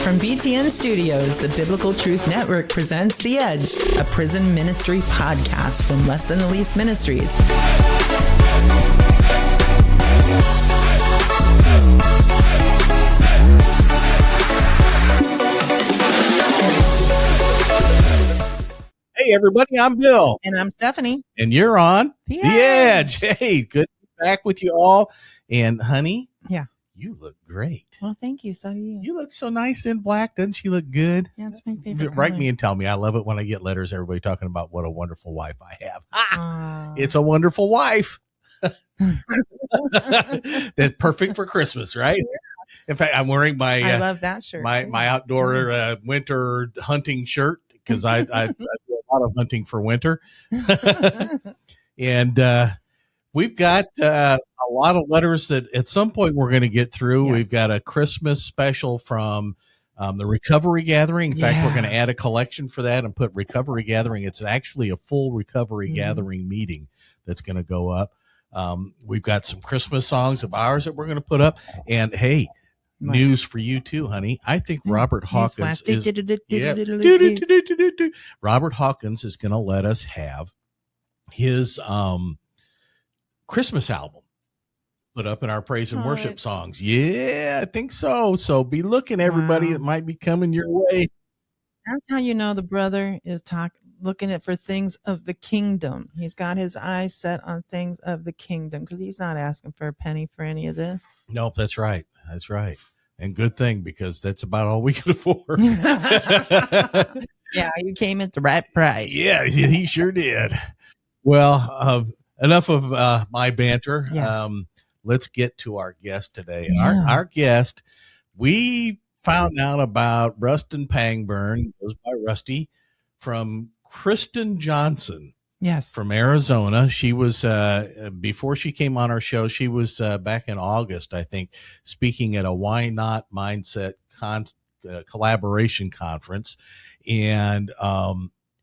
From BTN Studios, the Biblical Truth Network presents The Edge, a prison ministry podcast from Less Than the Least Ministries. Hey, everybody, I'm Bill. And I'm Stephanie. And you're on The Edge. Hey, good to be back with you all. And, honey, Yeah. you look great. Well, thank you. So do you. You look so nice in black. Doesn't she look good? Yeah, it's my favorite Write color. me and tell me. I love it when I get letters, everybody talking about what a wonderful wife I have. Aw. It's a wonderful wife. That's perfect for Christmas, right? In fact, I'm wearing my I love that shirt. too. my outdoor winter hunting shirt because I do a lot of hunting for winter. And we've got a lot of letters that at some point we're going to get through. Yes. We've got a Christmas special from the Recovery Gathering. In fact, we're going to add a collection for that and put Recovery Gathering. It's actually a full Recovery Gathering meeting that's going to go up. We've got some Christmas songs of ours that we're going to put up. And hey, news for you too, honey. I think Robert Hawkins is Robert Hawkins is going to let us have his Christmas album put up in our praise and worship songs. Yeah, I think so. So be looking, everybody. It might be coming your way. That's how you know the brother is looking at for things of the kingdom. He's got his eyes set on things of the kingdom because he's not asking for a penny for any of this. Nope, that's right. That's right. And good thing, because that's about all we can afford. Yeah, you came at the right price. Yeah, he sure did. Well, enough of my banter. Yeah. Let's get to our guest today. Yeah. Our guest, we found out about Rustin Pangburn, goes by Rusty, from Kristen Johnson. Yes. From Arizona. She was, before she came on our show, she was back in August, I think, speaking at a Why Not Mindset collaboration conference. And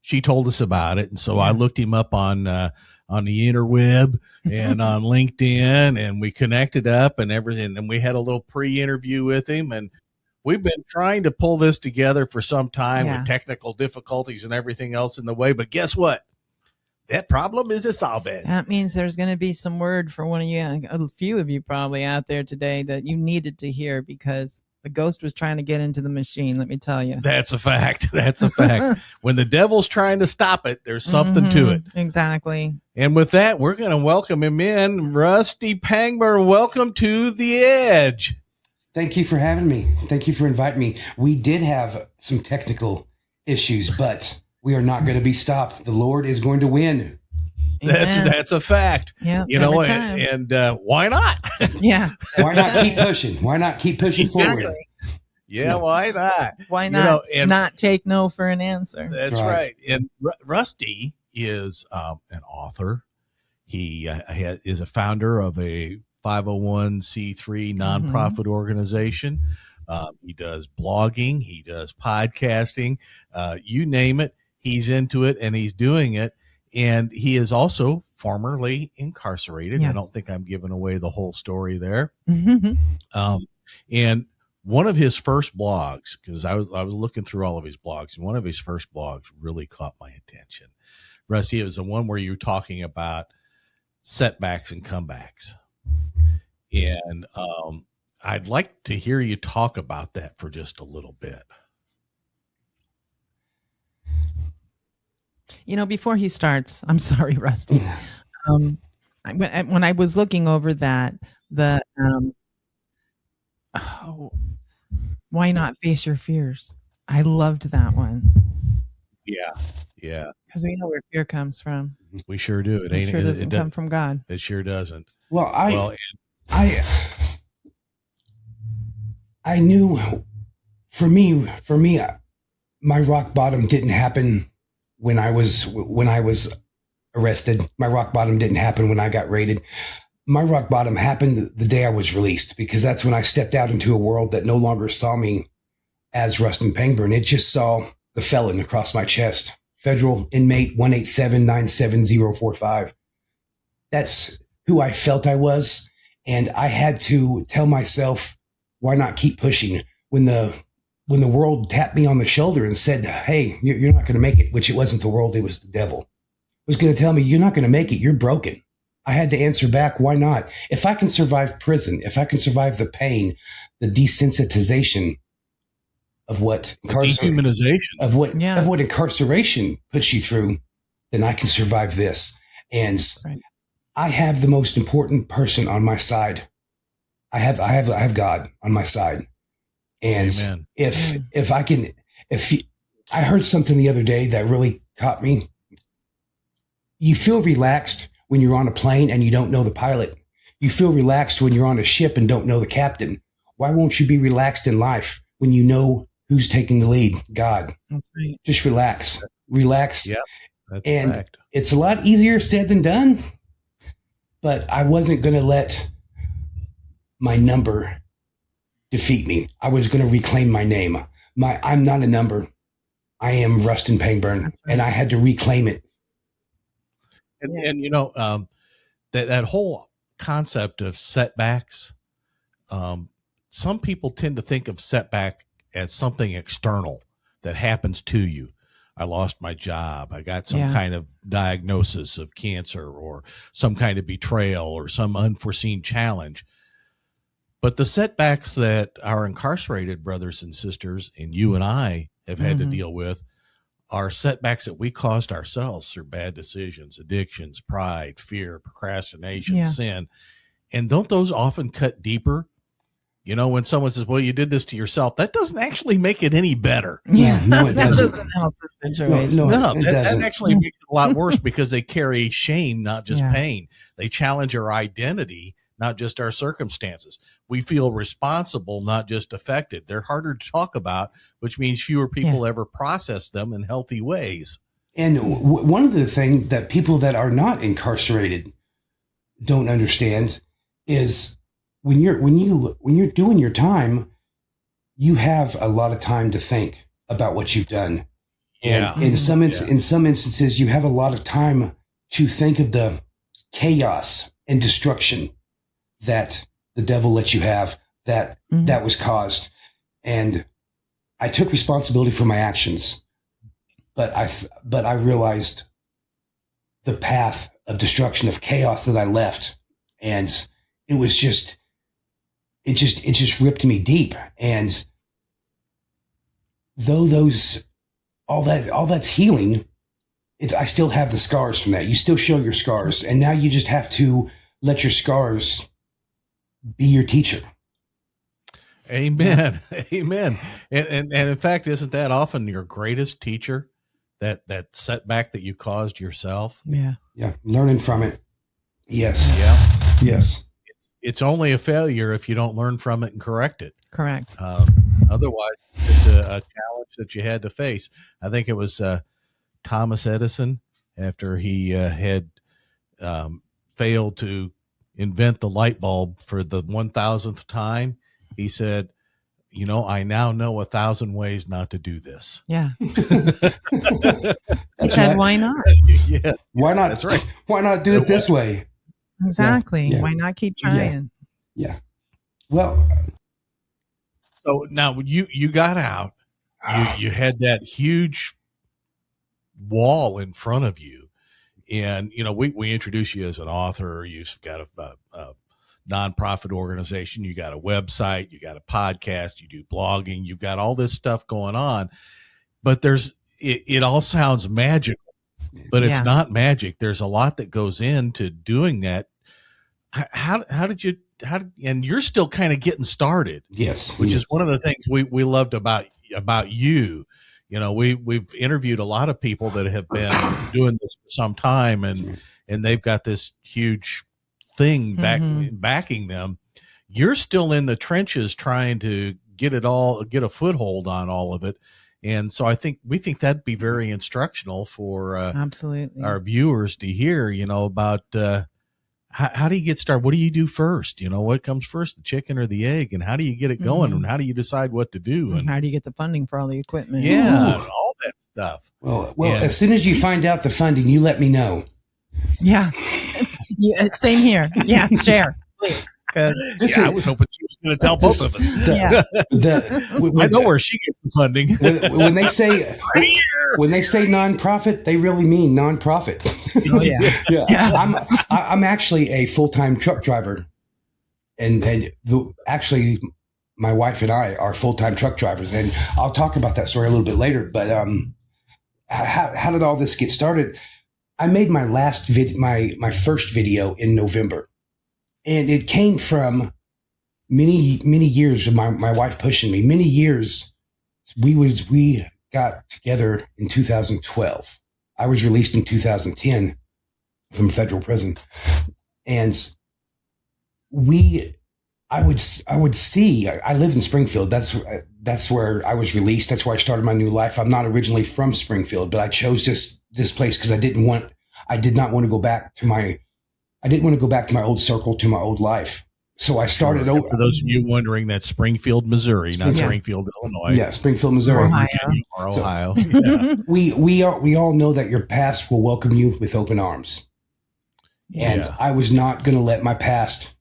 she told us about it. And so I looked him up on the interweb and on LinkedIn, and we connected up and everything. And we had a little pre-interview with him. And we've been trying to pull this together for some time with technical difficulties and everything else in the way. But guess what? That problem is solved. That means there's going to be some word for one of you, a few of you probably out there today that you needed to hear because the ghost was trying to get into the machine. Let me tell you. That's a fact. That's a fact. When the devil's trying to stop it, there's something to it. Exactly. And with that, we're going to welcome him in. Rusty Pangburn, welcome to The Edge. Thank you for having me. Thank you for inviting me. We did have some technical issues, but we are not going to be stopped. The Lord is going to win. That's a fact. Yeah, you know, and why not? Yeah. Why not keep pushing? Why not keep pushing forward? Yeah, why not? Why not not take no for an answer? That's right. And Rusty is an author. He is a founder of a 501c3 nonprofit organization. He does blogging. He does podcasting. You name it. He's into it and he's doing it. And he is also formerly incarcerated. Yes. I don't think I'm giving away the whole story there. Mm-hmm. And one of his first blogs, because I was looking through all of his blogs, and one of his first blogs really caught my attention. Rusty, it was the one where you were talking about setbacks and comebacks. And I'd like to hear you talk about that for just a little bit. You know, before he starts, I'm sorry, Rusty. When I was looking over that, why not face your fears? I loved that one. Yeah. Because we know where fear comes from. We sure do. It sure doesn't come from God. It sure doesn't. Well, I knew for me, my rock bottom didn't happen when I was arrested. My rock bottom didn't happen when I got raided. My rock bottom happened the day I was released, because that's when I stepped out into a world that no longer saw me as Rustin Pangburn. It just saw the felon across my chest. Federal inmate 187-97045. That's who I felt I was. And I had to tell myself, why not keep pushing? When the when the world tapped me on the shoulder and said, hey, you're not going to make it, which it wasn't the world, it was the devil, was going to tell me, you're not going to make it, you're broken. I had to answer back, why not? If I can survive prison, if I can survive the pain, the desensitization of what dehumanization of what incarceration puts you through, then I can survive this. And I have the most important person on my side. I have God on my side. And Amen. I heard something the other day that really caught me. You feel relaxed when you're on a plane and you don't know the pilot. You feel relaxed when you're on a ship and don't know the captain. Why won't you be relaxed in life when you know who's taking the lead? God. That's right. Just relax. Relax. Yeah, that's and fact. It's a lot easier said than done, but I wasn't going to let my number defeat me. I was going to reclaim my name. I'm not a number. I am Rustin Pangburn, and I had to reclaim it. And you know, that whole concept of setbacks, some people tend to think of setback as something external that happens to you. I lost my job. I got some kind of diagnosis of cancer or some kind of betrayal or some unforeseen challenge. But the setbacks that our incarcerated brothers and sisters and you and I have had to deal with are setbacks that we caused ourselves through bad decisions, addictions, pride, fear, procrastination, sin. And don't those often cut deeper? You know, when someone says, well, you did this to yourself, that doesn't actually make it any better. Yeah, no, it doesn't help the situation. No, that actually makes it a lot worse because they carry shame, not just pain. They challenge our identity, not just our circumstances. We feel responsible, not just affected. They're harder to talk about, which means fewer people ever process them in healthy ways. And one of the things that people that are not incarcerated don't understand is when you're doing your time, you have a lot of time to think about what you've done. Yeah. And in some instances, you have a lot of time to think of the chaos and destruction that the devil let you have, that was caused. And I took responsibility for my actions, but I realized the path of destruction, of chaos that I left. And it was just, it just ripped me deep. And though all that's healing, I still have the scars from that. You still show your scars. And now you just have to let your scars be your teacher. Amen. Amen. And in fact, isn't that often your greatest teacher, that setback that you caused yourself? Yeah. Yeah. Learning from it. Yes. Yeah. Yes. It's only a failure if you don't learn from it and correct it. Correct. Otherwise, it's a challenge that you had to face. I think it was Thomas Edison, after he had failed to invent the light bulb for the 1,000th time. He said, you know, I now know 1,000 ways not to do this. Yeah. He said, why not? Yeah. Why not? That's right. Why not do it this way? Exactly. Yeah. Why not keep trying? Yeah. Well, so now you got out, you had that huge wall in front of you. And, you know, we introduce you as an author. You've got a nonprofit organization. You got a website. You got a podcast. You do blogging. You've got all this stuff going on. But it all sounds magical, but it's not magic. There's a lot that goes into doing that. And you're still kind of getting started. Yes. Which is one of the things we loved about you. You know, we've interviewed a lot of people that have been doing this for some time, and they've got this huge thing backing them. You're still in the trenches trying to get a foothold on all of it. And so we think that'd be very instructional for absolutely our viewers to hear, you know, about how do you get started? What do you do first? You know, what comes first, the chicken or the egg? And how do you get it going? And how do you decide what to do? And how do you get the funding for all the equipment? Yeah, all that stuff. Well, as soon as you find out the funding, you let me know. Yeah. Same here. Yeah, share, please. Good. I was hoping you was going to tell both of us. Yeah. I know where she gets the funding. When they say nonprofit, they really mean nonprofit. Oh yeah. Yeah. I'm actually a full-time truck driver, and actually my wife and I are full-time truck drivers, and I'll talk about that story a little bit later. But how did all this get started? I made my my first video in November, and it came from many years of my wife pushing me. Many years. We got together in 2012. I was released in 2010 from federal prison, and I would see. I lived in Springfield. That's where I was released. That's where I started my new life. I'm not originally from Springfield, but I chose this place because I did not want to go back to my old circle, to my old life. So I started over. For those of you wondering, that's Springfield, Missouri, not Springfield, Illinois. Yeah, Springfield, Missouri, Ohio. So, yeah. We all know that your past will welcome you with open arms, and I was not going to let my past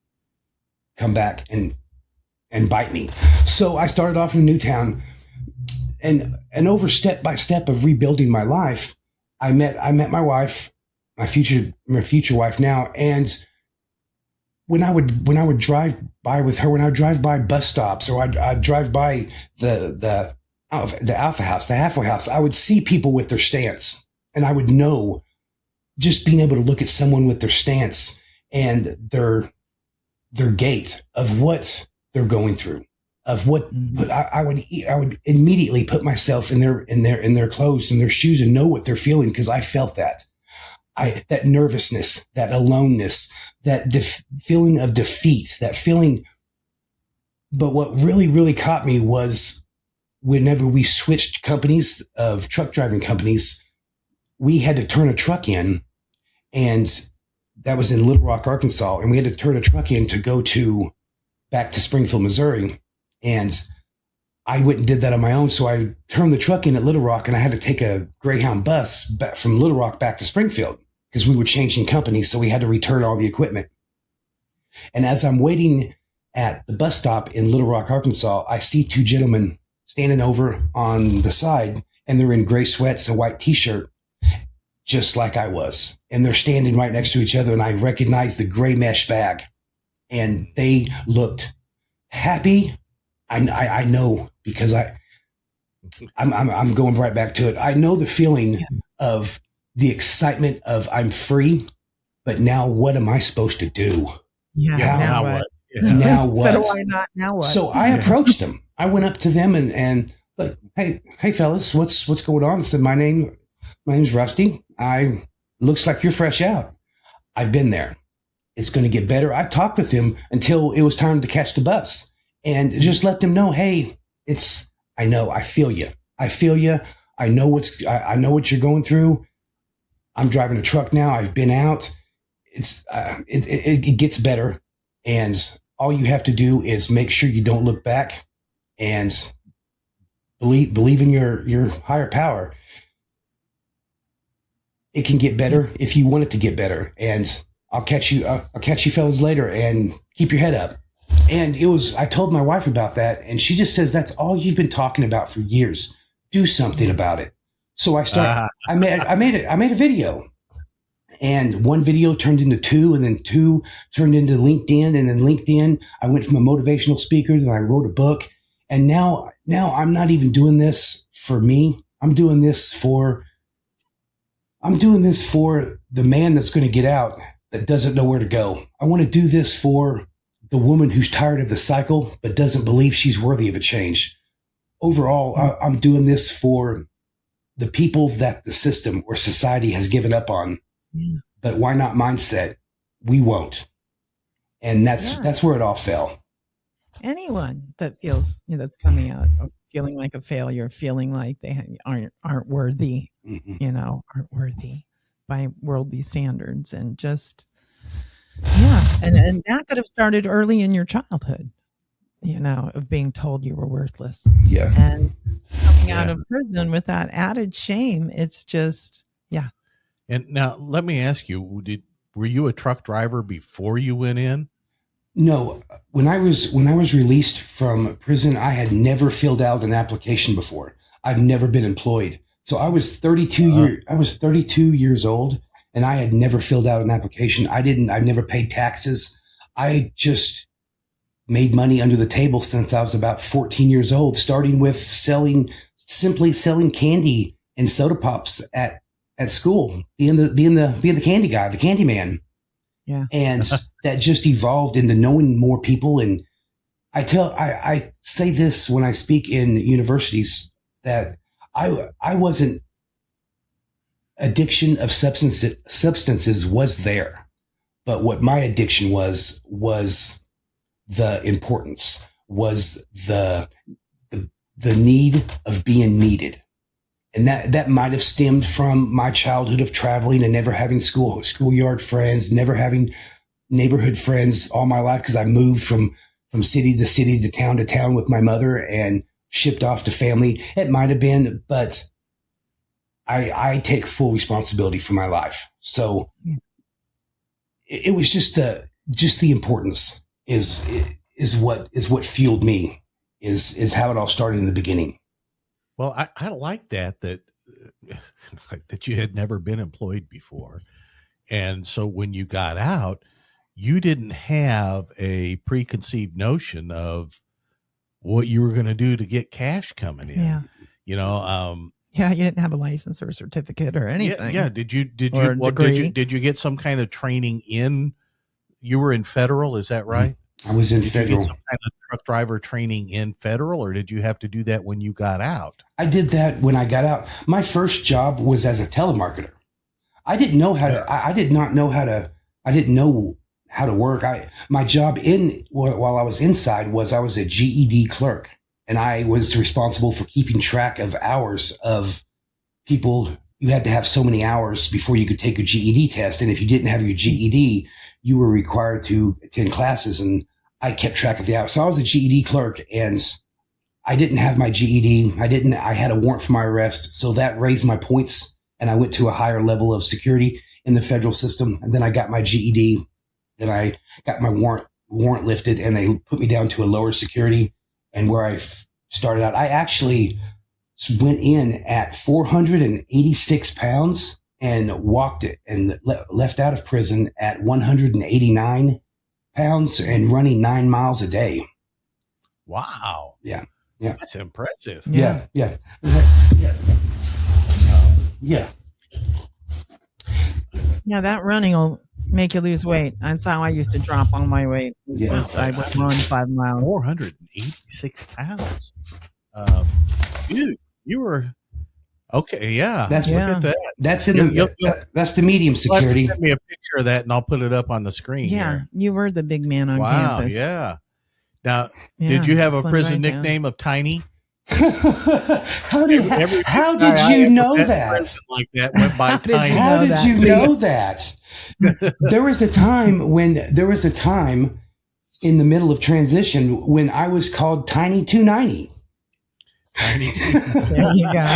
come back and bite me. So I started off in a new town, and over step by step of rebuilding my life, I met my wife, my future wife now, and when I would drive by with her, when I would drive by bus stops, or I'd drive by the Alpha House, the halfway house, I would see people with their stance, and I would know, just being able to look at someone with their stance and their gait of what they're going through, of what. But I would immediately put myself in their clothes and their shoes and know what they're feeling, because I felt that. That nervousness, that aloneness, that feeling of defeat, that feeling. But what really, really caught me was whenever we switched companies of truck driving companies, we had to turn a truck in, and that was in Little Rock, Arkansas. And we had to turn a truck in to go back to Springfield, Missouri. And I went and did that on my own. So I turned the truck in at Little Rock, and I had to take a Greyhound bus back from Little Rock back to Springfield, because we were changing companies. So we had to return all the equipment. And as I'm waiting at the bus stop in Little Rock, Arkansas, I see two gentlemen standing over on the side, and they're in gray sweats and white t-shirt, just like I was. And they're standing right next to each other, and I recognized the gray mesh bag, and they looked happy. I know, because I'm going right back to it. I know the feeling of the excitement of I'm free, but now what am I supposed to do? Yeah. Now what? Yeah. Now what? So why not? Now what? So I approached them. I went up to them and like, hey fellas, what's going on? I said, my name's Rusty. Looks like you're fresh out. I've been there. It's going to get better. I talked with them until it was time to catch the bus, and just let them know, hey, I know, I feel you. I know what you're going through. I'm driving a truck now. I've been out. It gets better. And all you have to do is make sure you don't look back, and believe in your higher power. It can get better if you want it to get better. And I'll catch you fellas later, and keep your head up. And I told my wife about that, and she just says, that's all you've been talking about for years. Do something about it. So I made a video, and one video turned into two, and then two turned into LinkedIn, and then LinkedIn, I went from a motivational speaker, then I wrote a book. And now I'm not even doing this for me. I'm doing this for the man that's going to get out that doesn't know where to go. I want to do this for the woman who's tired of the cycle but doesn't believe she's worthy of a change. Overall, I'm doing this for the people that the system or society has given up on. But why not mindset? We won't. And that's where it all fell. Anyone that feels that's coming out feeling like a failure, feeling like they aren't worthy, aren't worthy by worldly standards, and just and that could have started early in your childhood, of being told you were worthless. Yeah. And coming out of prison with that added shame, it's just And now let me ask you, were you a truck driver before you went in? No, when I was released from prison, I had never filled out an application before. I've never been employed. So I was 32 years old, and I had never filled out an application. I've never paid taxes. I just made money under the table since I was about 14 years old, starting with simply selling candy and soda pops at school, being the candy guy, the candy man. Yeah. And that just evolved into knowing more people. And I say this when I speak in universities, that I wasn't, addiction of substances was there, but what my addiction was the importance, was the need of being needed. And that might have stemmed from my childhood of traveling and never having schoolyard friends, never having neighborhood friends all my life, because I moved from city to city to town with my mother and shipped off to family. It might have been, but I take full responsibility for my life. So it was just the importance is what fueled me, is how it all started in the beginning. Well, I like that you had never been employed before. And so when you got out, you didn't have a preconceived notion of what you were going to do to get cash coming in. Yeah. Yeah, you didn't have a license or a certificate or anything. Yeah. Did you get some kind of training you were in federal? Is that right? I was in did federal. You get some kind of truck driver training in federal, or did you have to do that when you got out? I did that when I got out. My first job was as a telemarketer. I didn't know how to. I did not know how to. I didn't know how to work. My job while I was inside was I was a GED clerk, and I was responsible for keeping track of hours of people. You had to have so many hours before you could take a GED test, and if you didn't have your GED, you were required to attend classes. And I kept track of the hours. So I was a GED clerk, and I didn't have my GED. I had a warrant for my arrest. So that raised my points, and I went to a higher level of security in the federal system. And then I got my GED, then I got my warrant lifted, and they put me down to a lower security. And where I started out, I actually went in at 486 pounds and walked it and left out of prison at 189 pounds and running 9 miles a day. Wow. Yeah. That's impressive. Yeah. Yeah. That running will make you lose weight. That's how I used to drop all my weight. I would run 5 miles. 486 pounds. Dude, you were okay. Yeah. Look at that. That's that's the medium security. Send me a picture of that and I'll put it up on the screen. Yeah. Here. You were the big man on campus. Yeah. Now, did you have a prison nickname of Tiny? How did you know that? Like that went by Tiny. How did you know that? There was a time in the middle of transition when I was called Tiny 290. There you go.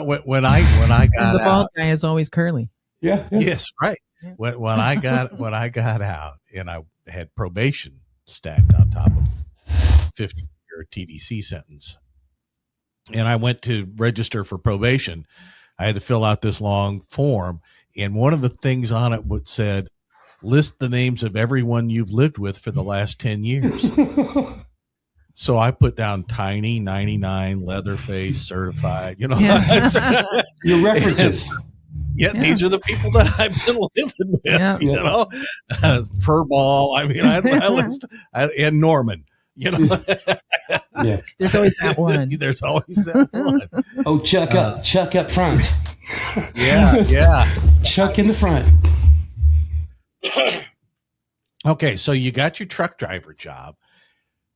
When I got the bald out, guy is always curly. Yeah. Yes, right. When I got out, and I had probation stacked on top of 50-year TDC sentence, and I went to register for probation, I had to fill out this long form, and one of the things on it said, "List the names of everyone you've lived with for the last 10 years." So I put down Tiny, 99, Leatherface, Certified, Your references. These are the people that I've been living with, Furball. I mean, and Norman, Yeah. There's always that one. There's always that one. Oh, Chuck up front. Yeah. Chuck in the front. Okay. So you got your truck driver job.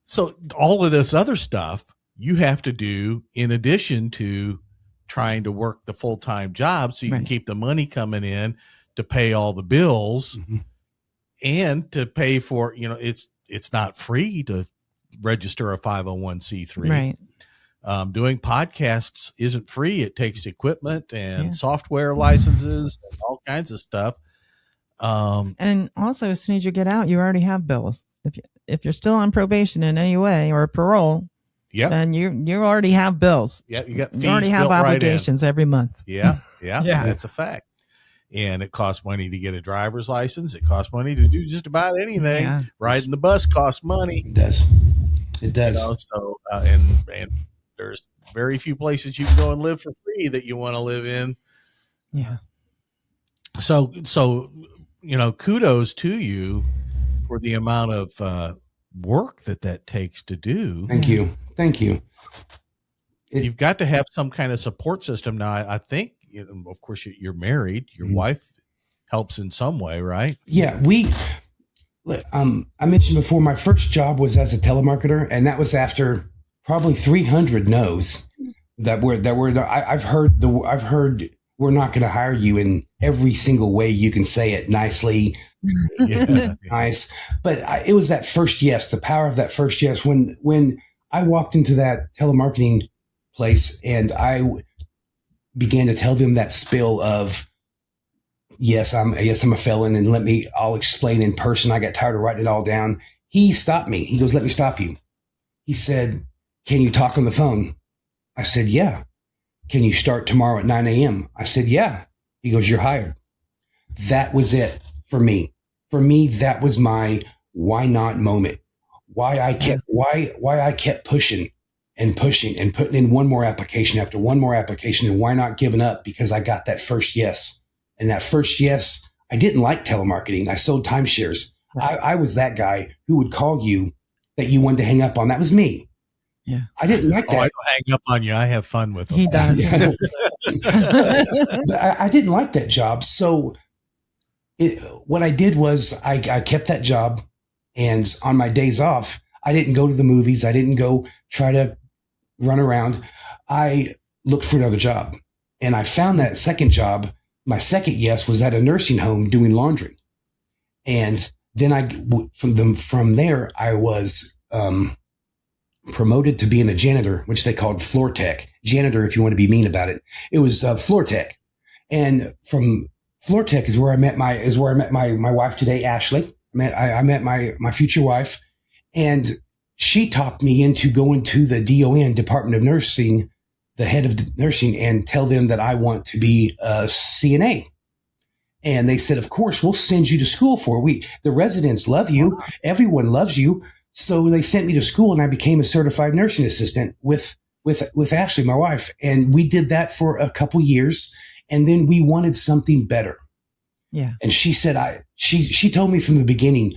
So all of this other stuff you have to do in addition to trying to work the full-time job so you can keep the money coming in to pay all the bills and to pay for, it's not free to register a 501c3. Right. Doing podcasts isn't free. It takes equipment and software licenses and all kinds of stuff. And also, as soon as you get out, you already have bills. If you're still on probation in any way or parole, then you already have bills. Yeah, you got fees. You already have obligations every month. Yeah, that's a fact. And it costs money to get a driver's license. It costs money to do just about anything. Yeah. Riding the bus costs money. It does. You know, so and there's very few places you can go and live for free that you want to live in. Yeah. So kudos to you for the amount of work that takes to do. Thank you. You've got to have some kind of support system now. I think, of course, you're married. Your wife helps in some way, right? Yeah, I mentioned before, my first job was as a telemarketer, and that was after probably 300 no's I've heard we're not going to hire you in every single way you can say it nicely. Nice. But it was that first yes, the power of that first yes. When I walked into that telemarketing place and I began to tell them that spill of, yes, I'm a felon, and I'll explain in person. I got tired of writing it all down. He stopped me. He goes, "Let me stop you." He said, "Can you talk on the phone?" I said, "Yeah." "Can you start tomorrow at 9 a.m.? I said, "Yeah." He goes, "You're hired." That was it for me. For me, that was my why not moment. Why I kept pushing and putting in one more application after one more application, and why not giving up, because I got that first yes. And that first yes, I didn't like telemarketing. I sold timeshares. I was that guy who would call you that you wanted to hang up on. That was me. Yeah. I didn't like that. I don't hang up on you. I have fun with them. He does. But I didn't like that job. So what I did was I kept that job, and on my days off, I didn't go to the movies. I didn't go try to run around. I looked for another job, and I found that second job. My second yes was at a nursing home doing laundry. And then from there, I was promoted to being a janitor, which they called floor tech. Janitor, if you want to be mean about it. It was floor tech. And from floor tech is where I met my wife today, Ashley. I met my future wife, and she talked me into going to the DON, Department of Nursing, the head of nursing, and tell them that I want to be a CNA. And they said, "Of course, we'll send you to school the residents love you. Everyone loves you." So they sent me to school, and I became a certified nursing assistant with Ashley, my wife. And we did that for a couple years. And then we wanted something better. Yeah. And she said, she told me from the beginning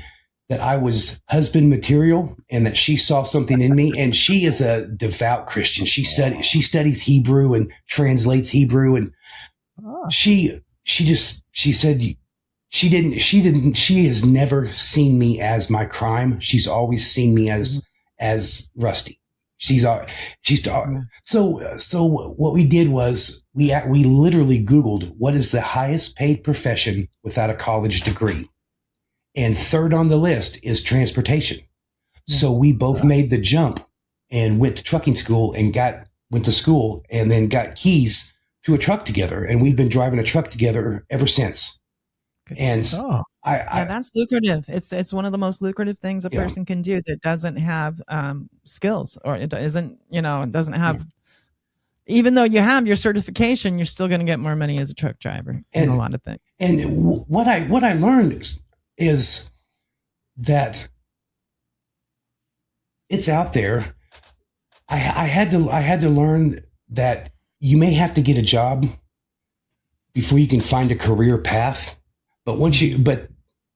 that I was husband material, and that she saw something in me. And she is a devout Christian. She studies Hebrew and translates Hebrew. And she said she has never seen me as my crime. She's always seen me as Rusty. So what we did was we literally Googled what is the highest paid profession without a college degree. And third on the list is transportation. So we both made the jump and went to trucking school and went to school and then got keys to a truck together. And we've been driving a truck together ever since. And that's lucrative. It's one of the most lucrative things a person can do that doesn't have skills, or it doesn't have, even though you have your certification, you're still going to get more money as a truck driver in a lot of things. And what I learned is that it's out there. I had to learn that you may have to get a job before you can find a career path. But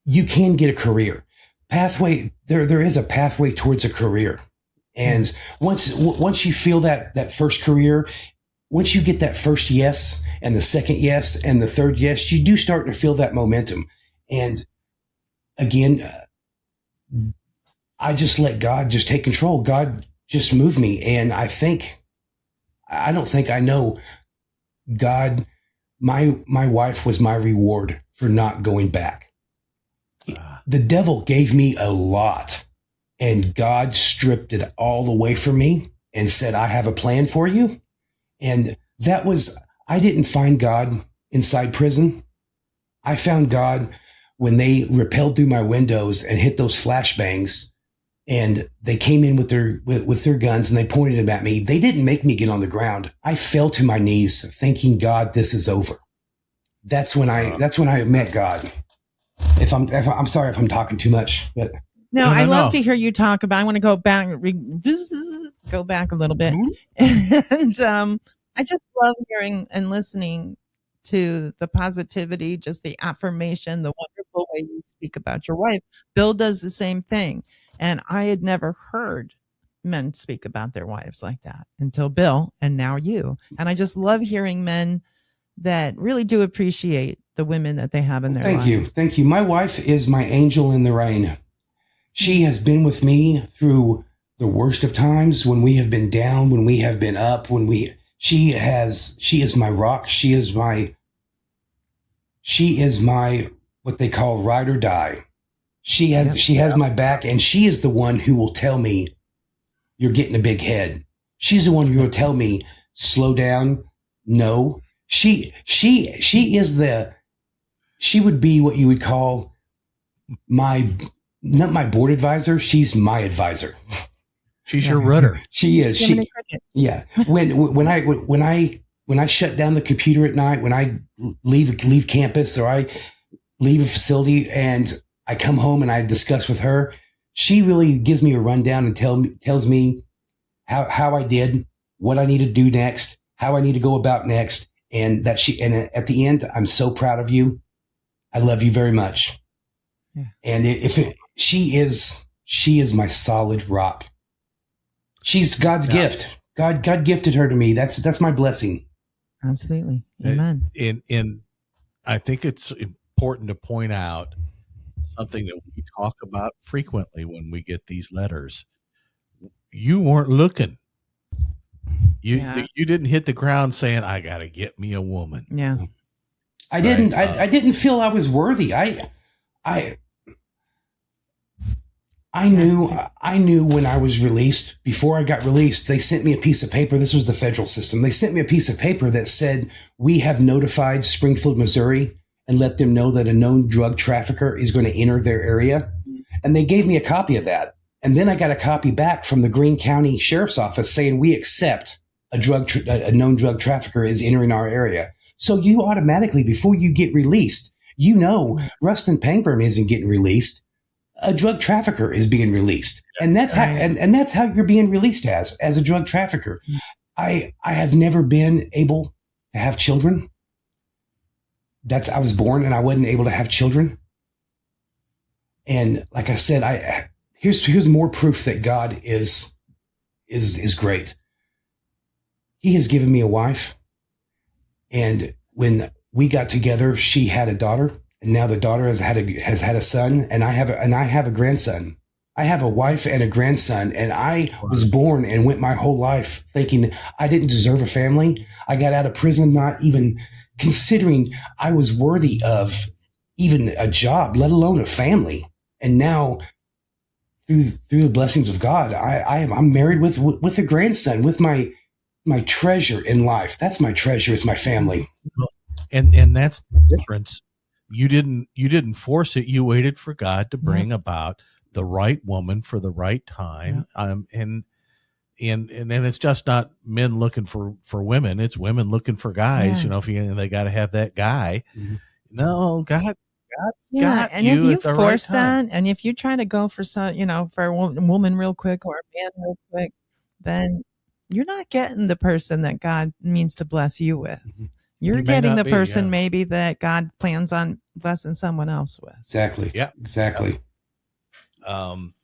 you can get a career pathway. There is a pathway towards a career. And once you feel that first career, once you get that first yes and the second yes and the third yes, you do start to feel that momentum. And again, I just let God just take control. God just moved me. And I don't think I know God. My wife was my reward for not going back. The devil gave me a lot, and God stripped it all away from me and said, "I have a plan for you." And I didn't find God inside prison. I found God when they rappelled through my windows and hit those flashbangs, and they came in with their guns and they pointed them at me. They didn't make me get on the ground. I fell to my knees, thanking God this is over. That's when I met God. If I'm sorry if I'm talking too much, but no, I love to hear you talk about. I want to go back a little bit, and I just love hearing and listening to the positivity, just the affirmation, the wonderful way you speak about your wife. Bill does the same thing. And I had never heard men speak about their wives like that until Bill and now you. And I just love hearing men that really do appreciate the women that they have in their lives. Thank you. My wife is my angel in the rain. She has been with me through the worst of times, when we have been down, when we have been up, she is my rock. She is my what they call ride or die. She has my back, and she is the one who will tell me, you're getting a big head. She's the one who will tell me, slow down. No, she would be what you would call not my board advisor. She's my advisor. She's your rudder. She is. Yeah. When I shut down the computer at night, when I leave campus or I leave a facility and I come home and I discuss with her, she really gives me a rundown and tells me how I did, what I need to do next, how I need to go about next. And at the end, I'm so proud of you. I love you very much. Yeah. And she is my solid rock. She's God's gift. God gifted her to me. That's my blessing. Absolutely. Amen. And I think it's important to point out something that we talk about frequently when we get these letters. You weren't looking. You didn't hit the ground saying, I got to get me a woman. Yeah. I didn't. I didn't feel I was worthy. I knew when I was released, before I got released, they sent me a piece of paper. This was the federal system. They sent me a piece of paper that said, we have notified Springfield, Missouri, and let them know that a known drug trafficker is going to enter their area. And they gave me a copy of that. And then I got a copy back from the Greene County Sheriff's Office saying, we accept a known drug trafficker is entering our area. So you automatically, before you get released, Rustin Pangburn isn't getting released. A drug trafficker is being released. And that's how, and that's how you're being released as a drug trafficker. I have never been able to have children. I was born and I wasn't able to have children. And like I said, here's more proof that God is great. He has given me a wife. And when we got together, she had a daughter. And now the daughter has had a son, and I have a grandson. I have a wife and a grandson, and I was born and went my whole life thinking I didn't deserve a family. I got out of prison not even considering I was worthy of even a job, let alone a family. And now, through the blessings of God, I'm married with a grandson, with my treasure in life. That's my treasure, is my family. And that's the difference. You didn't force it. You waited for God to bring about the right woman for the right time. And it's just not men looking for women. It's women looking for guys. They got to have that guy. Mm-hmm. No, God. And if you force that, and if you try to go for for a woman real quick or a man real quick, then you're not getting the person that God means to bless you with. Mm-hmm. You're getting the person maybe that God plans on blessing someone else with. Exactly. Yeah. Exactly. And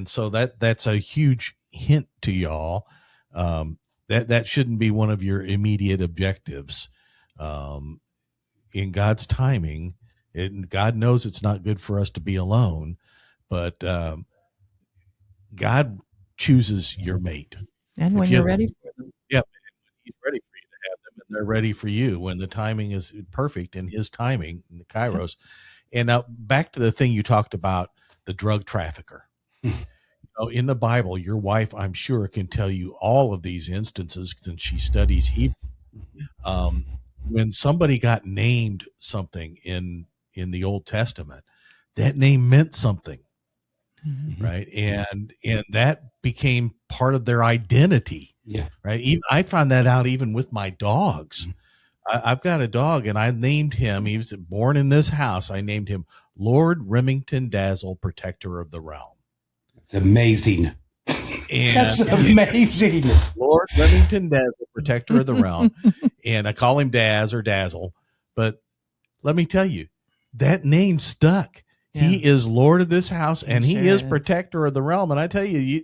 so that's a huge hint to y'all. That shouldn't be one of your immediate objectives. In God's timing, and God knows it's not good for us to be alone, but God chooses your mate. And when you're ready for them. Yep. He's ready for you to have them, and they're ready for you when the timing is perfect in his timing, in the Kairos. And now back to the thing you talked about, the drug trafficker. In the Bible, your wife, I'm sure, can tell you all of these instances since she studies Hebrew. When somebody got named something in in the Old Testament, that name meant something, Mhm. right? And that became part of their identity, Yeah. right? I found that out even with my dogs. I've got a dog, and I named him. He was born in this house. I named him Lord Remington Dazzle, Protector of the Realm. It's amazing. And That's amazing. Lord Remington Dazzle, Protector of the Realm. And I call him Daz or Dazzle. But let me tell you, that name stuck. Yeah. He is Lord of this house, and he sure is is. Protector of the Realm. And I tell you,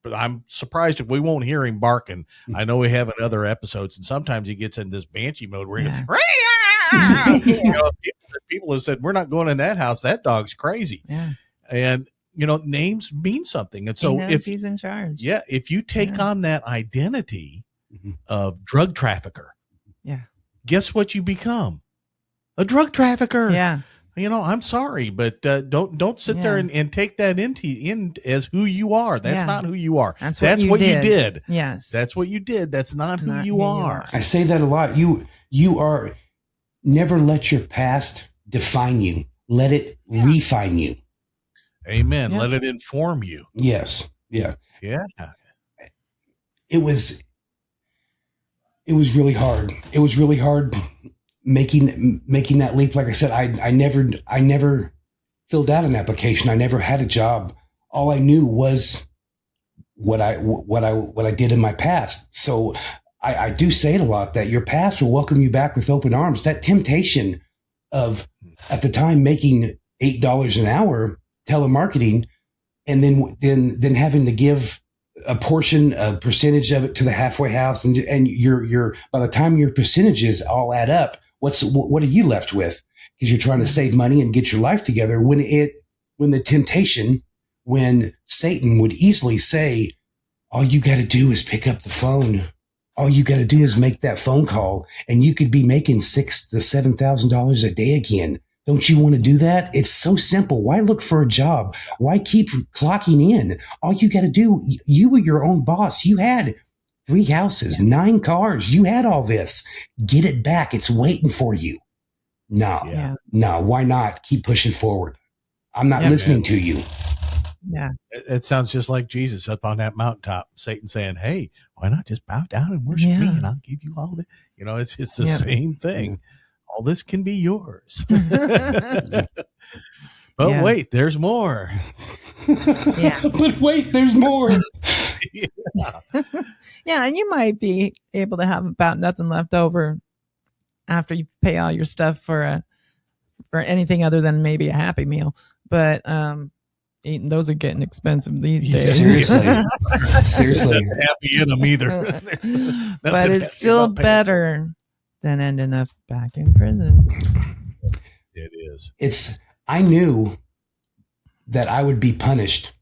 I'm surprised if we won't hear him barking. I know we have in other episodes, and sometimes he gets in this banshee mode where Yeah. you know, people have said, we're not going in that house. That dog's crazy. Yeah. And, names mean something. And He so knows he's in charge. if you take Yeah. on that identity Mhm. of drug trafficker, Yeah. guess what you become? A drug trafficker. Yeah. I'm sorry, but don't sit there Yeah. and take that in as who you are. That's Yeah. not who you are. That's what you you did. did. Yes. That's what you did. That's not who Not you who you are. are. I say that a lot. You are, never let your past define you. Let it refine you. Amen. Yeah. Let it inform you. Yes. Yeah. Yeah. It was really hard. It was really hard making that leap. Like I said, I never filled out an application. I never had a job. All I knew was what I did in my past. So I do say it a lot, that your past will welcome you back with open arms. That temptation of, at the time, making $8 an hour telemarketing, and then having to give a percentage of it to the halfway house, and you're by the time your percentages all add up, what are you left with? Because you're trying to save money and get your life together. When the temptation, when Satan would easily say, all you got to do is pick up the phone. All you got to do is make that phone call, and you could be making $6,000 to $7,000 a day again. Don't you want to do that? It's so simple. Why look for a job? Why keep clocking in? All you got to do, you were your own boss. You had 3 houses, 9 cars. You had all this. Get it back. It's waiting for you. No, Yeah. no. Why not? Keep pushing forward. I'm not Yeah. listening to you. Yeah. It sounds just like Jesus up on that mountaintop, Satan saying, hey, why not just bow down and worship me, Yeah. and I'll give you all the, it's the Yep. same thing. All this can be yours. But Yeah. wait, there's more. Yeah. But wait, there's more. Yeah, and you might be able to have about nothing left over after you pay all your stuff for anything other than maybe a Happy Meal. But those are getting expensive these days. Seriously. Nothing happy in them either. But Nothing it's happy still about paying better than ending up back in prison. It is. I knew that I would be punished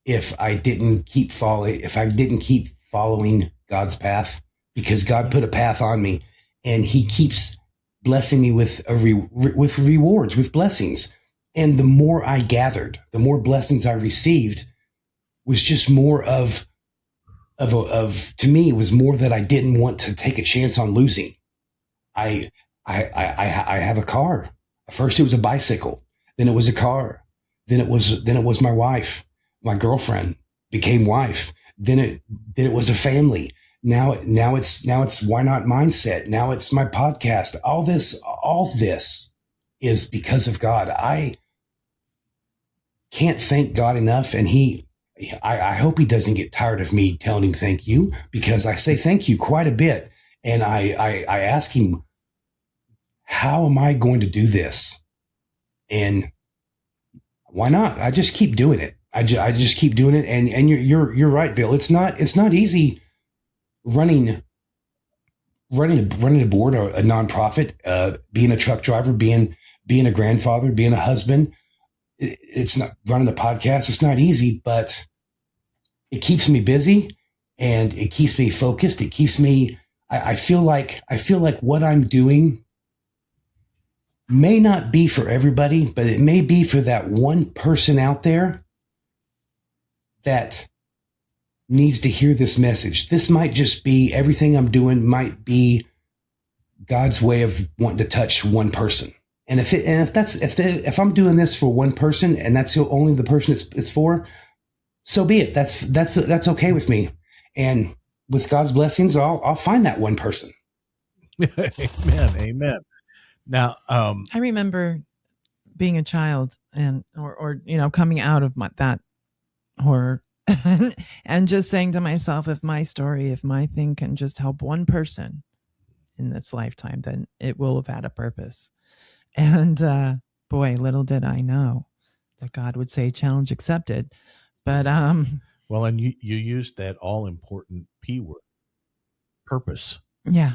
if I didn't keep following God's path, because God put a path on me, and he keeps blessing me with rewards, with blessings. And the more I gathered, the more blessings I received, was just more of to me, it was more that I didn't want to take a chance on losing. I have a car. First it was a bicycle, then it was a car, then it was my wife, my girlfriend became wife, then it was a family. Now it's Why Not Mindset. Now it's my podcast. All this is because of God. I can't thank God enough, and I hope he doesn't get tired of me telling him thank you, because I say thank you quite a bit, and I ask him, how am I going to do this? And why not? I just keep doing it. I just keep doing it. And you're right, Bill. It's not easy running a board or a nonprofit, being a truck driver, being a grandfather, being a husband. It's not running a podcast. It's not easy, but it keeps me busy, and it keeps me focused. It keeps me, I feel like what I'm doing may not be for everybody, but it may be for that one person out there that needs to hear this message. This might just be, everything I'm doing might be God's way of wanting to touch one person. And if I'm doing this for one person and that's only the person it's for, so be it. That's okay with me. And with God's blessings, I'll find that one person. Amen. Amen. Now, I remember being a child or coming out of that horror and just saying to myself, if my thing can just help one person in this lifetime, then it will have had a purpose. And boy, little did I know that God would say challenge accepted. But well, and you used that all important P word, purpose. Yeah.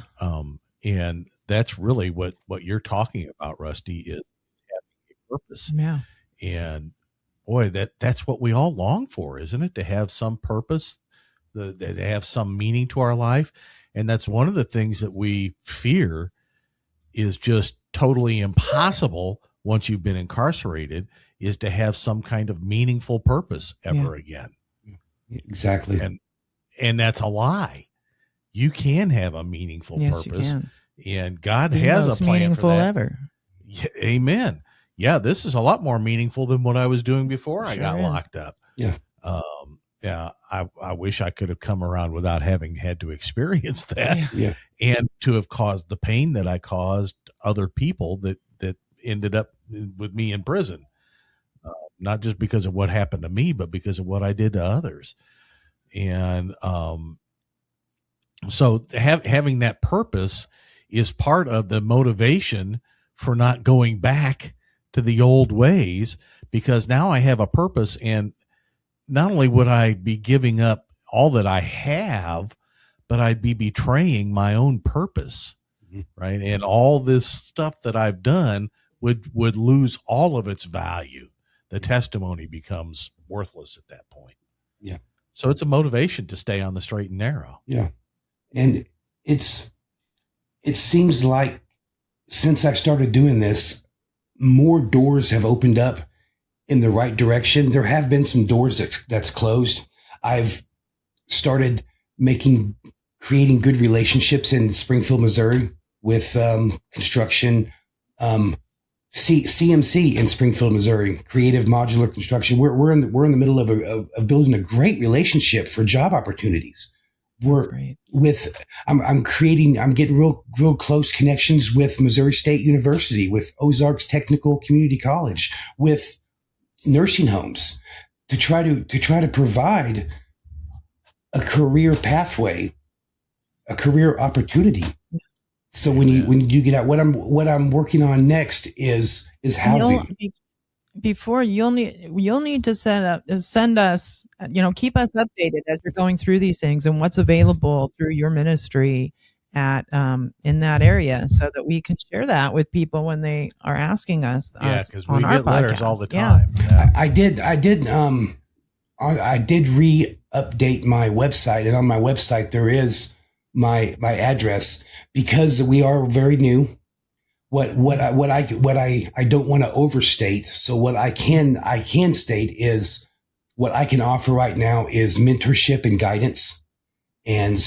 And that's really what you're talking about, Rusty, is having a purpose. Yeah. And boy, that's what we all long for, isn't it? To have some purpose, to have some meaning to our life. And that's one of the things that we fear is just totally impossible once you've been incarcerated, is to have some kind of meaningful purpose ever again. Exactly. And that's a lie. You can have a meaningful purpose. You can. And God has a plan meaningful for that. Ever. Yeah, amen. Yeah, this is a lot more meaningful than what I was doing before I got locked up. Yeah. Yeah, I wish I could have come around without having had to experience that. Yeah. And to have caused the pain that I caused other people that ended up with me in prison. Not just because of what happened to me, but because of what I did to others. And so having that purpose is part of the motivation for not going back to the old ways, because now I have a purpose, and not only would I be giving up all that I have, but I'd be betraying my own purpose, right? And all this stuff that I've done would lose all of its value. The testimony becomes worthless at that point. Yeah. So it's a motivation to stay on the straight and narrow. Yeah. And it seems like since I started doing this, more doors have opened up in the right direction. There have been some doors that's closed. I've started creating good relationships in Springfield, Missouri with construction, CMC in Springfield, Missouri, creative modular construction. We're in the middle of building a great relationship for job opportunities. I'm getting real close connections with Missouri State University, with Ozarks Technical Community College, with nursing homes to try to provide a career pathway, a career opportunity. So when you get out, what I'm working on next is housing. You'll need to send us, keep us updated as you're going through these things and what's available through your ministry at in that area, so that we can share that with people when they are asking us. Yeah, because we get letters all the time. Yeah. I did re-update my website, and on my website there is my address, because we are very new. What I don't want to overstate. So what I can state is what I can offer right now is mentorship and guidance. And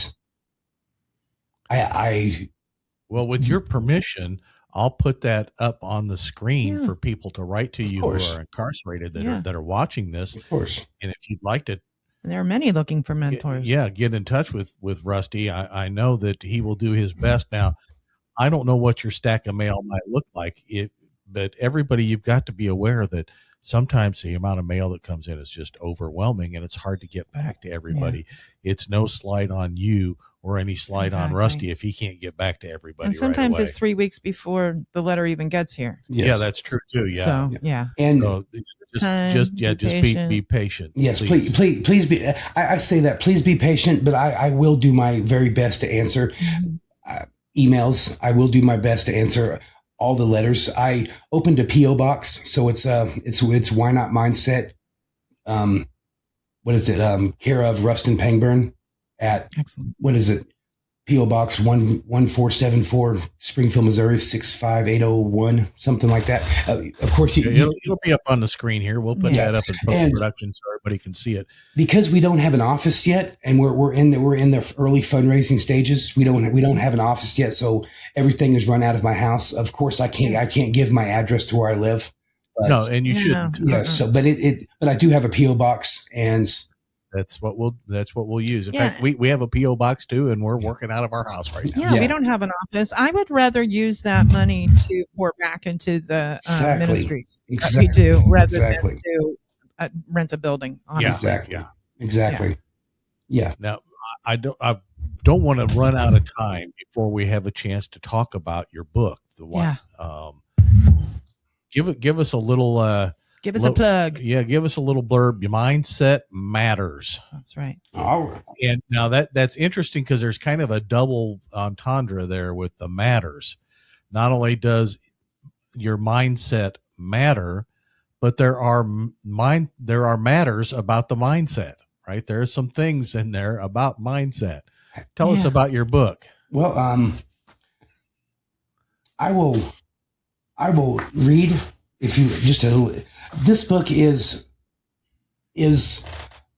well, with your permission, I'll put that up on the screen for people to write to you who are incarcerated that are watching this. Of course. And if you'd like to, there are many looking for mentors. Get in touch with Rusty. I know that he will do his best. Now, I don't know what your stack of mail might look like, but everybody, you've got to be aware that sometimes the amount of mail that comes in is just overwhelming, and it's hard to get back to everybody. Yeah. It's no slight on you or any slight on Rusty if he can't get back to everybody. And sometimes right away. It's 3 weeks before the letter even gets here. Yes. Yeah, that's true too. Yeah. So, yeah. And so just be patient. Yes, please be. I say that, please be patient, but I will do my very best to answer emails. I will do my best to answer all the letters. I opened a PO box, so it's Why Not Mindset. What is it? Care of Rustin Pangburn at Excellent. What is it? PO Box 11474, Springfield, Missouri 65801, something like that. Of course, it'll be up on the screen here. We'll put that up in post-production so everybody can see it. Because we don't have an office yet, and we're in the early fundraising stages. We don't have an office yet, so everything is run out of my house. Of course, I can't give my address to where I live. But, No, and you shouldn't. Yeah. So, but but I do have a PO box, and that's what we'll use. In Yeah. fact, we have a PO box too, and we're working out of our house right now. Yeah, we don't have an office. I would rather use that money to pour back into the ministries that we do rather than to rent a building. Honestly. Exactly. Yeah. Now, I don't want to run out of time before we have a chance to talk about your book. The one, give us a little. Give us a plug. Yeah, give us a little blurb. Your mindset matters. That's right. And now that's interesting because there's kind of a double entendre there with the matters. Not only does your mindset matter, but there are matters about the mindset, right? There are some things in there about mindset. Tell us about your book. Well, I will read if you just a little. This book is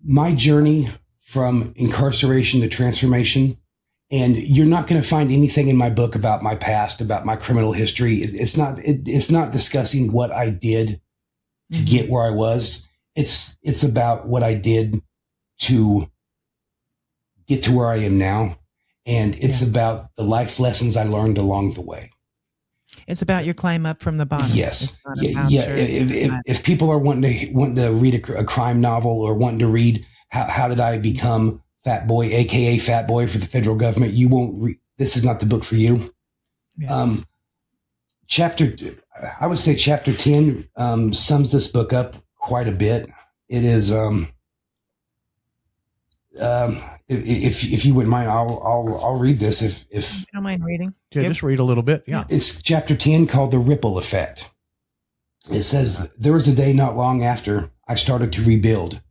my journey from incarceration to transformation. And you're not going to find anything in my book about my past, about my criminal history. It's not discussing what I did to get where I was. It's about what I did to get to where I am now. And it's about the life lessons I learned along the way. It's about your climb up from the bottom. Yes. If people are wanting to read a crime novel or wanting to read how did I become fat boy, AKA fat boy for the federal government, you won't read. This is not the book for you. Yeah. I would say chapter 10 sums this book up quite a bit. It is, if you wouldn't mind, I'll read this. If you don't mind reading, just read a little bit. Yeah, it's chapter 10 called "The Ripple Effect." It says, "There was a day not long after I started to rebuild,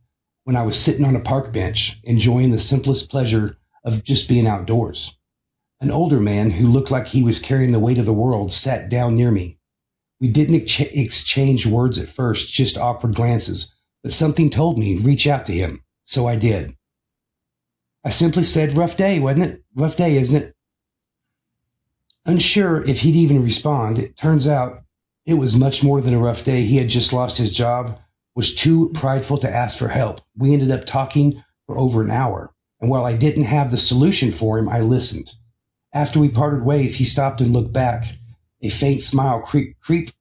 when I was sitting on a park bench, enjoying the simplest pleasure of just being outdoors. An older man who looked like he was carrying the weight of the world sat down near me. We didn't exchange words at first, just awkward glances, but something told me reach out to him, so I did. I simply said, 'Rough day, wasn't it? Rough day, isn't it?' Unsure if he'd even respond, it turns out it was much more than a rough day. He had just lost his job, was too prideful to ask for help. We ended up talking for over an hour, and while I didn't have the solution for him, I listened. After we parted ways, he stopped and looked back. A faint smile creeped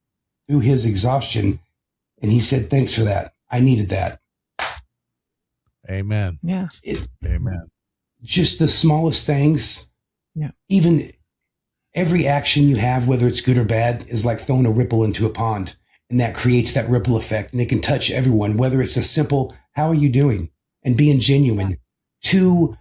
through his exhaustion, and he said, 'Thanks for that. I needed that.'" Amen. Yeah. Amen. Just the smallest things. Yeah. Even every action you have, whether it's good or bad, is like throwing a ripple into a pond. And that creates that ripple effect. And it can touch everyone, whether it's a simple, "How are you doing?" and being genuine, to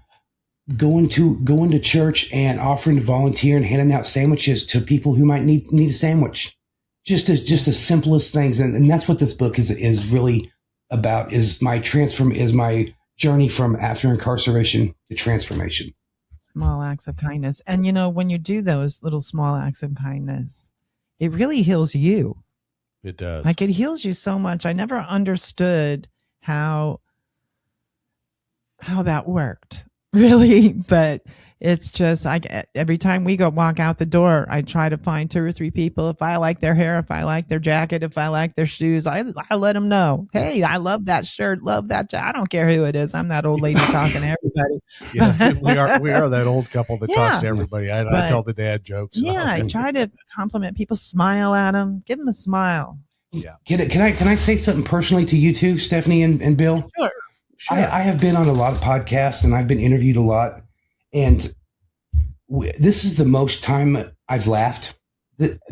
going to church and offering to volunteer and handing out sandwiches to people who might need a sandwich. Just the simplest things. And that's what this book is really about, is my journey from after incarceration to transformation. Small acts of kindness. And when you do those little small acts of kindness, it really heals you. It does. Like, it heals you so much. I never understood how that worked, really. But it's just, every time we walk out the door, I try to find 2 or 3 people. If I like their hair, if I like their jacket, if I like their shoes, I let them know, "Hey, I love that shirt, love that jacket." I don't care who it is. I'm that old lady talking to everybody. Yeah, we are that old couple that talks to everybody. I tell the dad jokes. Yeah, I try to compliment people, smile at them, give them a smile. Yeah. Can I say something personally to you too, Stephanie and Bill? Sure. I have been on a lot of podcasts and I've been interviewed a lot. And this is the most time I've laughed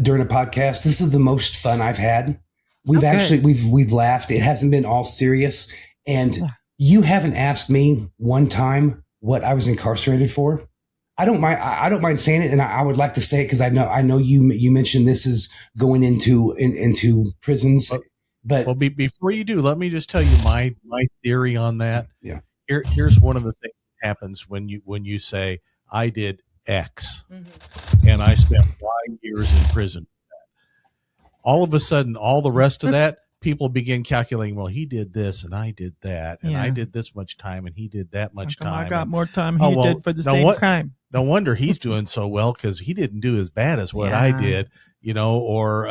during a podcast. This is the most fun I've had. We've laughed. It hasn't been all serious. And you haven't asked me one time what I was incarcerated for. I don't mind saying it, and I would like to say it because I know you mentioned this is going into prisons. But before you do, let me just tell you my theory on that. Yeah. Here's one of the things that happens when you say I did X, and I spent Y years in prison. All of a sudden, all the rest of that, people begin calculating, well, he did this and I did that, and I did this much time and he did that much time. I got more time he did for the same crime. no wonder he's doing so well, because he didn't do as bad as what I did, or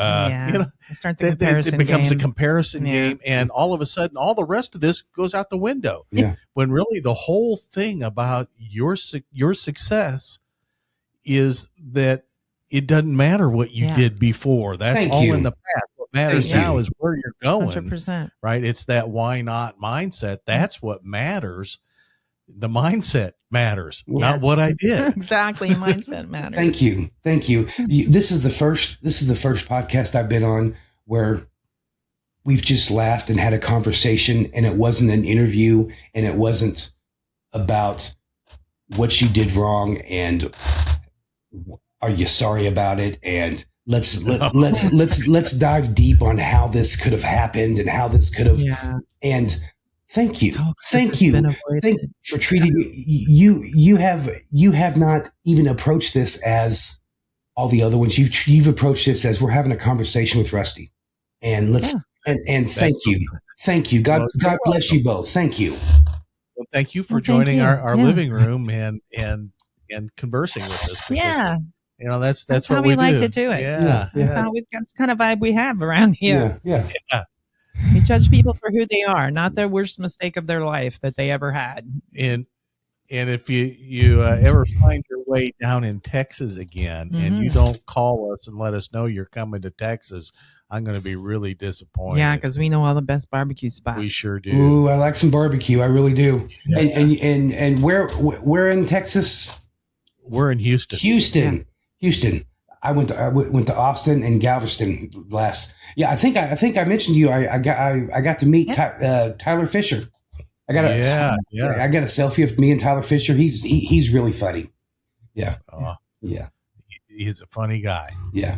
start the it comparison becomes game. a comparison game, and all of a sudden all the rest of this goes out the window. Yeah. When really the whole thing about your success is that it doesn't matter what you did before. That's Thank all you. in the past. What matters now is where you're going. 100%. Right? It's that why not mindset. That's what matters. The mindset matters, not what I did. Exactly. Mindset matters. Thank you. This is the first podcast I've been on where we've just laughed and had a conversation, and it wasn't an interview, and it wasn't about what you did wrong and are you sorry about it, and let's dive deep on how this could have happened and how this could have and thank you for treating you have not even approached this as all the other ones. You've approached this as we're having a conversation with Rusty, and and thank you. God bless you both. Thank you. Well, thank you for joining our living room and conversing with us. Because, that's how what we do. like to do it. That's the kind of vibe we have around here. Yeah. We judge people for who they are, not the worst mistake of their life that they ever had. And if you ever find your way down in Texas again, and you don't call us and let us know you're coming to Texas, I'm going to be really disappointed. Yeah, because we know all the best barbecue spots. We sure do. Ooh, I like some barbecue. I really do. Yeah. And where in Texas? We're in Houston. Houston. I went to Austin and Galveston last. Yeah, I think I mentioned to you. I got to meet Tyler Fisher. I got a selfie of me and Tyler Fisher. He's really funny. Yeah. Yeah. He's a funny guy. Yeah.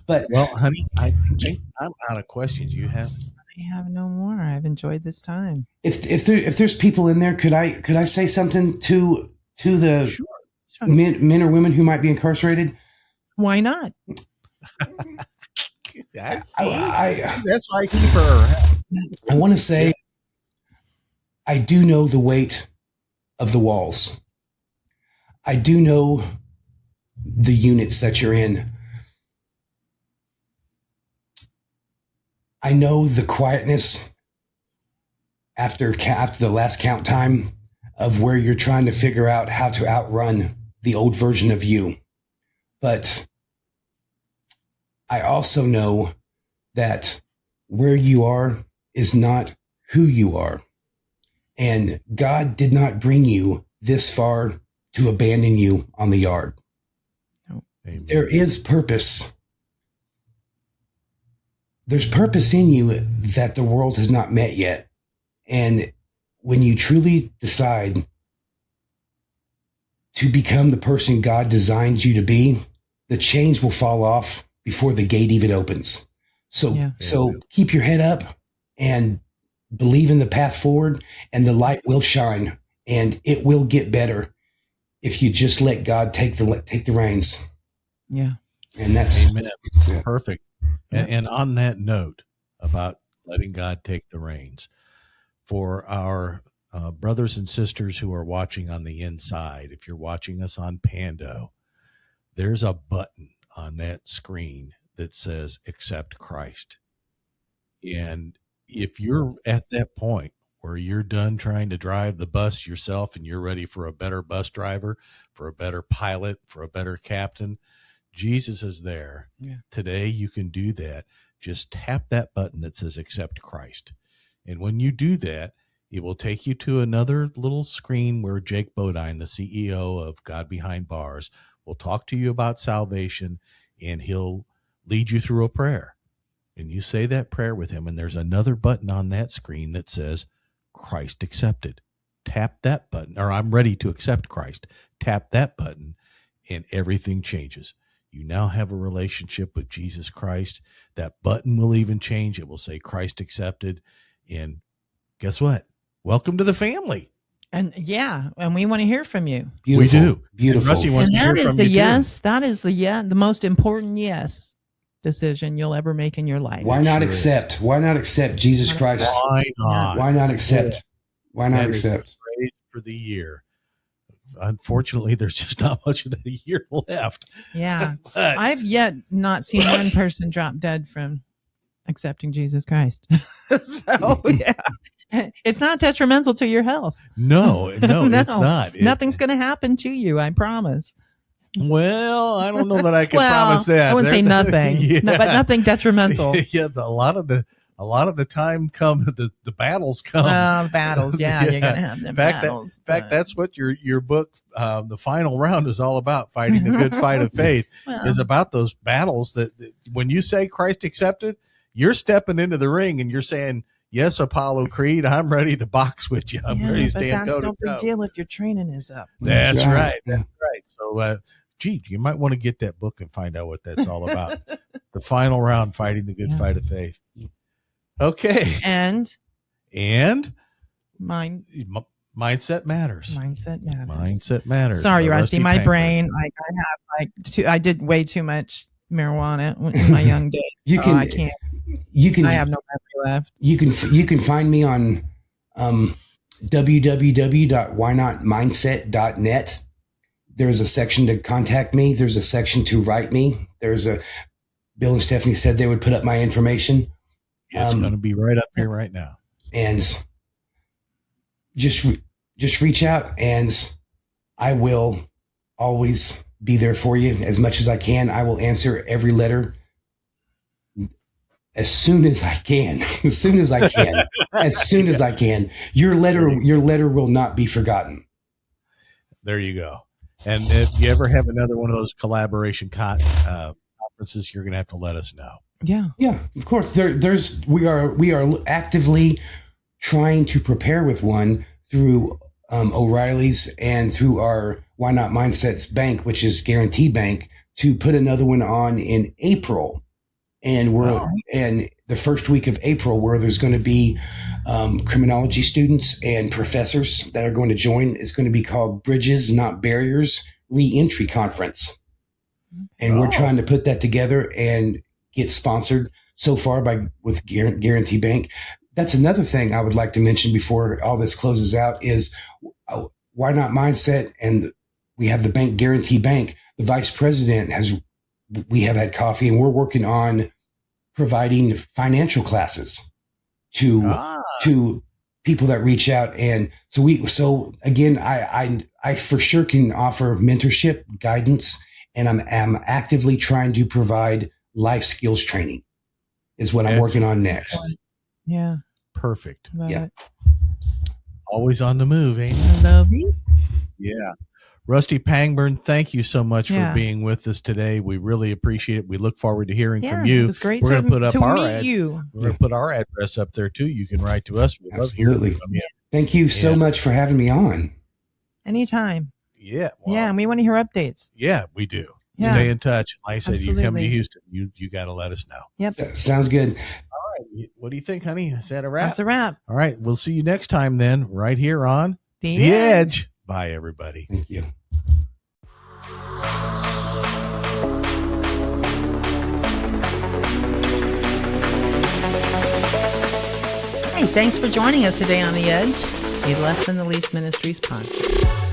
Well, honey, I think I'm out of questions. You have? I have no more. I've enjoyed this time. If there's people in there, could I say something to the men or women who might be incarcerated? Why not? That's why I keep her. I want to say, I do know the weight of the walls. I do know the units that you're in. I know the quietness after the last count time of where you're trying to figure out how to outrun the old version of you. But I also know that where you are is not who you are. And God did not bring you this far to abandon you on the yard. No. There is purpose. There's purpose in you that the world has not met yet. And when you truly decide to become the person God designed you to be, the chains will fall off before the gate even opens. So keep your head up and believe in the path forward, and the light will shine, and it will get better if you just let God take the reins. Yeah. And that's perfect. And on that note about letting God take the reins, for our brothers and sisters who are watching on the inside, if you're watching us on Pando, there's a button on that screen that says accept Christ. And if you're at that point where you're done trying to drive the bus yourself and you're ready for a better bus driver, for a better pilot, for a better captain, Jesus is there. Yeah. Today you can do that. Just tap that button that says accept Christ. And when you do that, it will take you to another little screen where Jake Bodine, the CEO of God Behind Bars, will talk to you about salvation, and he'll lead you through a prayer. And you say that prayer with him, and there's another button on that screen that says Christ accepted. Tap that button, or I'm ready to accept Christ. Tap that button, and everything changes. You now have a relationship with Jesus Christ. That button will even change. It will say Christ accepted. And guess what? Welcome to the family. And and we want to hear from you. Beautiful. We do. Beautiful. And Rusty wants to hear that is from the you yes. Too. That is the most important yes decision you'll ever make in your life. Why not accept? Why not accept Jesus Christ? Why not? Why not accept? Why not That accept? Is the phrase for the year. unfortunately, there's just not much of a year left. Yeah. But I've yet not seen one person drop dead from accepting Jesus Christ. So, yeah. It's not detrimental to your health. no, it's not. Nothing's going to happen to you, I promise. Well, I don't know that I can promise that. I wouldn't say nothing, Yeah. no, but nothing detrimental. Yeah, a lot of the time come the battles come. Battles, yeah, you're gonna have them battles. In fact, that's what your book, the final round, is all about. Fighting the good fight of faith is about those battles that when you say Christ accepted, you're stepping into the ring and you're saying, "Yes, Apollo Creed, I'm ready to box with you. I'm ready to stand toe to toe." But that's no big deal if your training is up. That's right. That's right. So, gee, you might want to get that book and find out what that's all about. The final round, fighting the good fight of faith. Okay. And mindset matters. Mindset matters. Sorry, Rusty, Rusty my Pangburn. brain. I did way too much marijuana in my young days. I can't. I have no memory left. You can find me on www.whynotmindset.net. There's a section to contact me. There's a section to write me. Bill and Stephanie said they would put up my information. It's going to be right up here right now. And just reach out, and I will always be there for you as much as I can. I will answer every letter as soon as I can. As soon as I can. Your letter will not be forgotten. There you go. And if you ever have another one of those collaboration conferences, you're going to have to let us know. Yeah, of course. We are actively trying to prepare with one through O'Reilly's and through our Why Not Mindsets Bank, which is Guarantee Bank, to put another one on in April. And and the first week of April, where there's going to be criminology students and professors that are going to join. It's going to be called Bridges, Not Barriers, Reentry Conference. And we're trying to put that together and get sponsored so far with Guarantee Bank. That's another thing I would like to mention before all this closes out is Why Not Mindset, and we have the bank, Guarantee Bank. The vice president we have had coffee, and we're working on providing financial classes to people that reach out. And so again, I for sure can offer mentorship, guidance, and I'm actively trying to provide life skills training is what I'm working on next. Yeah. Perfect. Yeah. Always on the move, ain't I love you. Yeah. Rusty Pangburn, thank you so much for being with us today. We really appreciate it. We look forward to hearing from you. It was great We're going to put up our you. We're going to put our address up there too. You can write to us. We'd love Absolutely. hearing from you. Thank you so much for having me on. Anytime. Yeah. Well, yeah, and we want to hear updates. Yeah, we do. Yeah. Stay in touch. Like I said, Absolutely. you come to Houston, you got to let us know. Yep. Sounds good. All right. What do you think, honey? Is that a wrap? That's a wrap. All right. We'll see you next time then, right here on The Edge. Bye, everybody. Thank you. Hey, thanks for joining us today on The Edge, a Less Than the Least Ministries podcast.